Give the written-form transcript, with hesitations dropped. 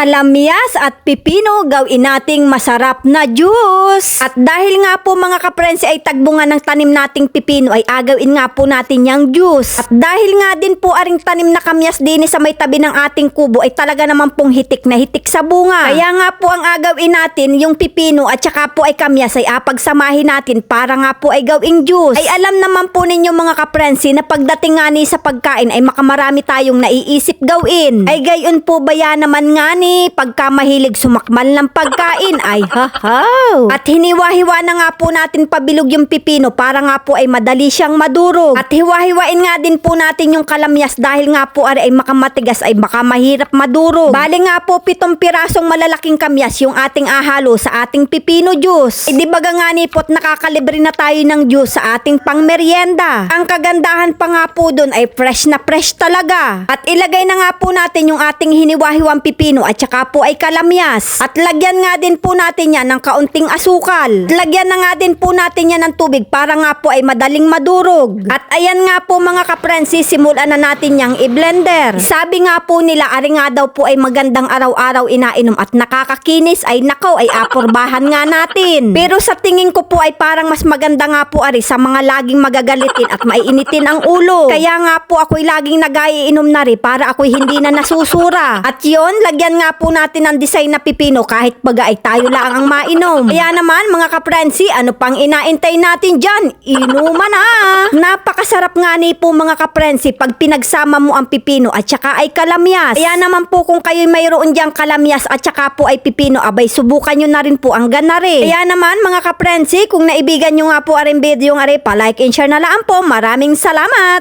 Kalamyas at pipino gawin nating masarap na juice. At dahil nga po mga kaprensi ay tagbunga ng tanim nating pipino ay agawin nga po natin yung juice. At dahil nga din po aring tanim na kamyas din sa may tabi ng ating kubo ay talaga naman pong hitik na hitik sa bunga. Kaya nga po ang agawin natin yung pipino at saka po ay kamyas ay apagsamahin natin para nga po ay gawing juice. Ay alam naman po ninyo mga kaprensi na pagdating nga ni sa pagkain ay makamarami tayong naiisip gawin. Ay gayon po ba yan naman nga ni pagka mahilig sumakmal ng pagkain ay hahaw. At hiniwa-hiwa na nga po natin pabilog yung pipino para nga po ay madali siyang madurog. At hiwa-hiwain nga din po natin yung kalamyas dahil nga po ay makamatigas ay baka mahirap madurog. Bali nga po 7 pirasong malalaking kamyas yung ating ahalo sa ating pipino juice. E di baga nga ni po't nakakalibre na tayo ng juice sa ating pangmeryenda. Ang kagandahan pa nga po dun ay fresh na fresh talaga. At ilagay na nga po natin yung ating hiniwa-hiwang pipino at saka po ay kalamyas. At lagyan nga din po natin yan ng kaunting asukal. At lagyan na nga din po natin yan ng tubig para nga po ay madaling madurog. At ayan nga po mga kaprensi, simulan na natin yang i-blender. Sabi nga po nila, ari nga daw po ay magandang araw-araw inainom at nakakakinis ay nakaw ay apurbahan nga natin. Pero sa tingin ko po ay parang mas maganda nga po ari sa mga laging magagalitin at maiinitin ang ulo. Kaya nga po ako'y laging nag-iinom na rin para ako'y hindi na nasusura. At yon, lagyan nga po natin ng design na pipino kahit baga ay tayo lang ang mainom. Kaya naman mga kaprensi, ano pang inaintay natin dyan? Inuman na! Napakasarap nga ni po mga kaprensi pag pinagsama mo ang pipino at saka ay kalamyas. Kaya naman po kung kayo'y mayroon diyang kalamyas at saka po ay pipino, abay subukan nyo na rin po ang ganare. Kaya naman mga kaprensi, kung naibigan nyo nga po aring video nga rin, pa-like and share na lang po. Maraming salamat!